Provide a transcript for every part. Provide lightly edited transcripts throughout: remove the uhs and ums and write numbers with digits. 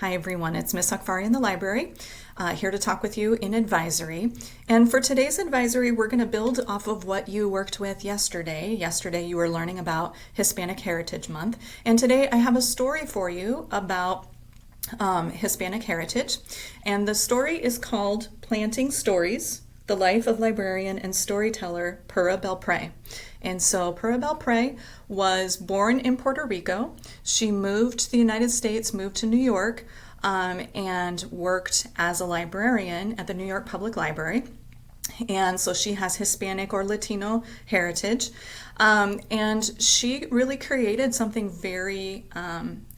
Hi everyone, it's Miss Akfari in the library, here to talk with you in advisory. And for today's advisory, we're going to build off of what you worked with yesterday. Yesterday you were learning about Hispanic Heritage Month, and today I have a story for you about Hispanic heritage. And the story is called Planting Stories, The Life of Librarian and Storyteller Pura Belpre. And so Pura Belpre was born in Puerto Rico. She moved to the United States, moved to New York, and worked as a librarian at the New York Public Library. And so she has Hispanic or Latino heritage. And she really created something very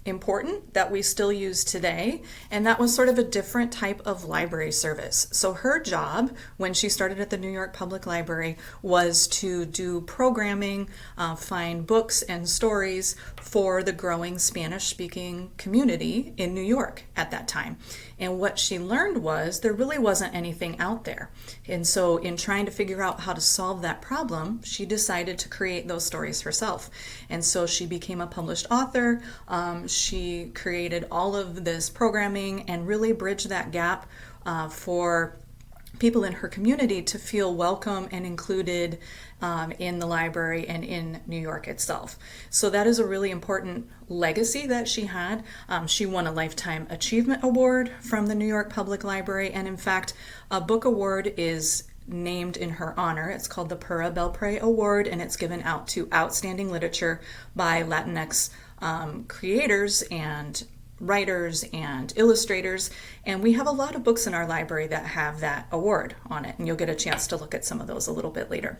important that we still use today, and that was sort of a different type of library service. So her job when she started at the New York Public Library was to do programming, find books and stories for the growing Spanish-speaking community in New York at that time. And what she learned was there really wasn't anything out there. And so in trying to figure out how to solve that problem, she decided to create those stories herself. And so she became a published author. She created all of this programming and really bridged that gap for people in her community to feel welcome and included in the library and in New York itself. So that is a really important legacy that she had. She won a Lifetime Achievement Award from the New York Public Library, and in fact, a book award is named in her honor. It's called the Pura Belpre Award, and it's given out to outstanding literature by Latinx creators and writers and illustrators, and we have a lot of books in our library that have that award on it, and you'll get a chance to look at some of those a little bit later.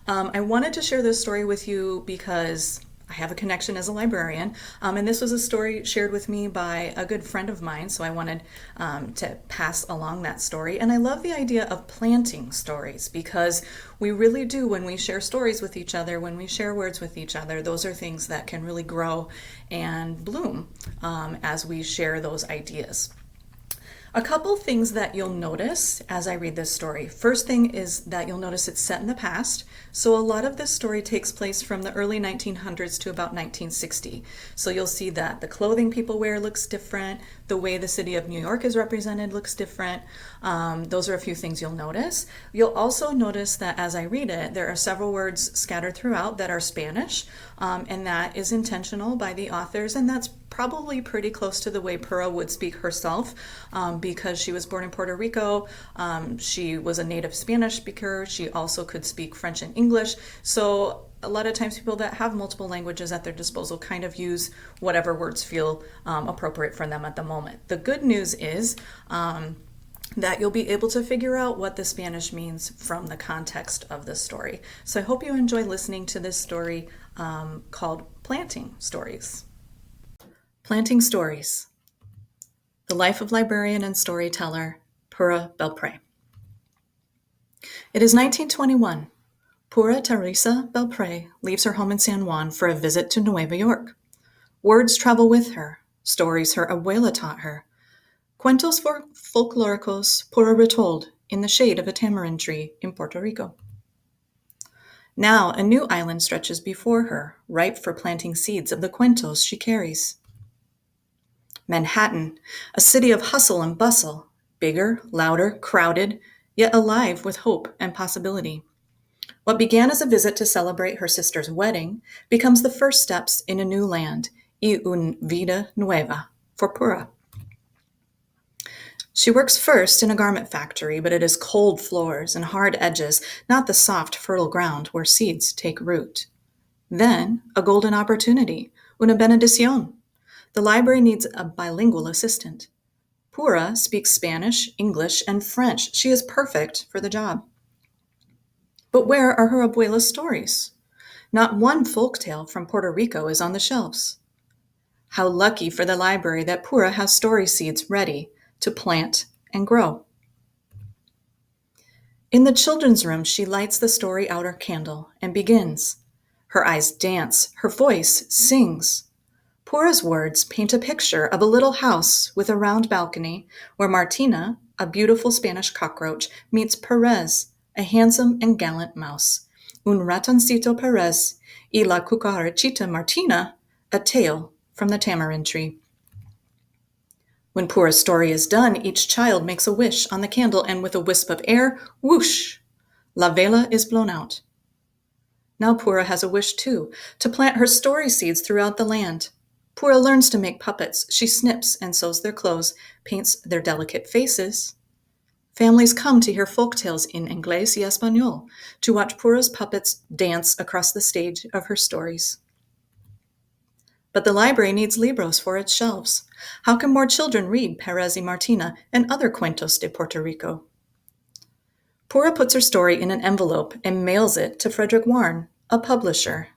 I wanted to share this story with you because I have a connection as a librarian, and this was a story shared with me by a good friend of mine, so I wanted to pass along that story. And I love the idea of planting stories because we really do, when we share stories with each other, when we share words with each other, those are things that can really grow and bloom as we share those ideas. A couple things that you'll notice as I read this story. First thing is that you'll notice it's set in the past. So a lot of this story takes place from the early 1900s to about 1960. So you'll see that the clothing people wear looks different. The way the city of New York is represented looks different. Those are a few things you'll notice. You'll also notice that as I read it, there are several words scattered throughout that are Spanish, and that is intentional by the authors, and that's probably pretty close to the way Pura would speak herself, because she was born in Puerto Rico. She was a native Spanish speaker. She also could speak French and English. So a lot of times people that have multiple languages at their disposal kind of use whatever words feel appropriate for them at the moment. The good news is that you'll be able to figure out what the Spanish means from the context of the story. So I hope you enjoy listening to this story called Planting Stories. Planting Stories, The Life of Librarian and Storyteller Pura Belpre. It is 1921. Pura Teresa Belpre leaves her home in San Juan for a visit to Nueva York. Words travel with her, stories her abuela taught her. Cuentos folclóricos Pura retold in the shade of a tamarind tree in Puerto Rico. Now a new island stretches before her, ripe for planting seeds of the cuentos she carries. Manhattan, a city of hustle and bustle, bigger, louder, crowded, yet alive with hope and possibility. What began as a visit to celebrate her sister's wedding becomes the first steps in a new land, y una vida nueva, for Pura. She works first in a garment factory, but it is cold floors and hard edges, not the soft, fertile ground where seeds take root. Then, a golden opportunity, una bendición. The library needs a bilingual assistant. Pura speaks Spanish, English, and French. She is perfect for the job. But where are her abuela's stories? Not one folktale from Puerto Rico is on the shelves. How lucky for the library that Pura has story seeds ready to plant and grow. In the children's room, she lights the story outer candle and begins. Her eyes dance, her voice sings. Pura's words paint a picture of a little house with a round balcony where Martina, a beautiful Spanish cockroach, meets Perez, a handsome and gallant mouse. Un ratoncito Perez y la cucarachita Martina, a tale from the tamarind tree. When Pura's story is done, each child makes a wish on the candle, and with a wisp of air, whoosh, la vela is blown out. Now Pura has a wish too, to plant her story seeds throughout the land. Pura learns to make puppets. She snips and sews their clothes, paints their delicate faces. Families come to hear folk tales in Inglés y Español, to watch Pura's puppets dance across the stage of her stories. But the library needs libros for its shelves. How can more children read Pérez y Martina and other cuentos de Puerto Rico? Pura puts her story in an envelope and mails it to Frederick Warren, a publisher.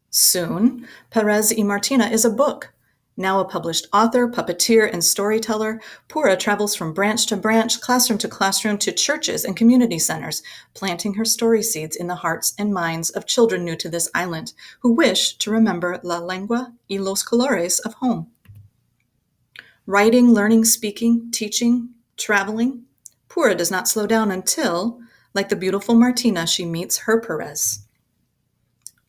Soon, Pérez y Martina is a book. Now a published author, puppeteer, and storyteller, Pura travels from branch to branch, classroom to classroom, to churches and community centers, planting her story seeds in the hearts and minds of children new to this island, who wish to remember la lengua y los colores of home. Writing, learning, speaking, teaching, traveling, Pura does not slow down until, like the beautiful Martina, she meets her Pérez.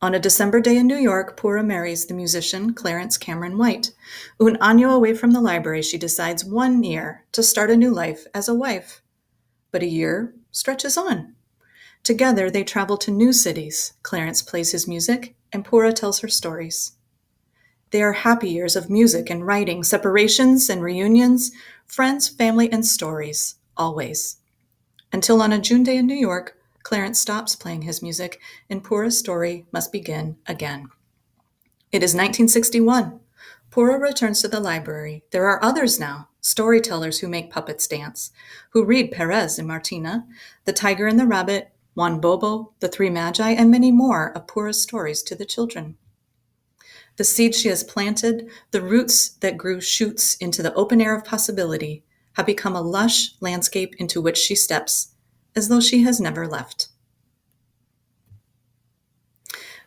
On a December day in New York, Pura marries the musician Clarence Cameron White. Un año away from the library, she decides 1 year to start a new life as a wife. But a year stretches on. Together, they travel to new cities. Clarence plays his music, and Pura tells her stories. They are happy years of music and writing, separations and reunions, friends, family, and stories, always. Until on a June day in New York, Clarence stops playing his music, and Pura's story must begin again. It is 1961. Pura returns to the library. There are others now, storytellers who make puppets dance, who read Pérez y Martina, The Tiger and the Rabbit, Juan Bobo, The Three Magi, and many more of Pura's stories to the children. The seed she has planted, the roots that grew shoots into the open air of possibility, have become a lush landscape into which she steps, as though she has never left.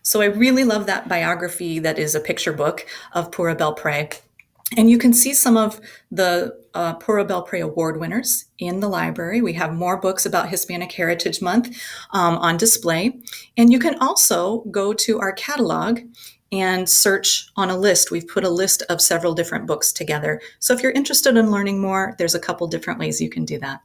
So I really love that biography that is a picture book of Pura Belpré. And you can see some of the Pura Belpré Award winners in the library. We have more books about Hispanic Heritage Month on display. And you can also go to our catalog and search on a list. We've put a list of several different books together. So if you're interested in learning more, there's a couple different ways you can do that.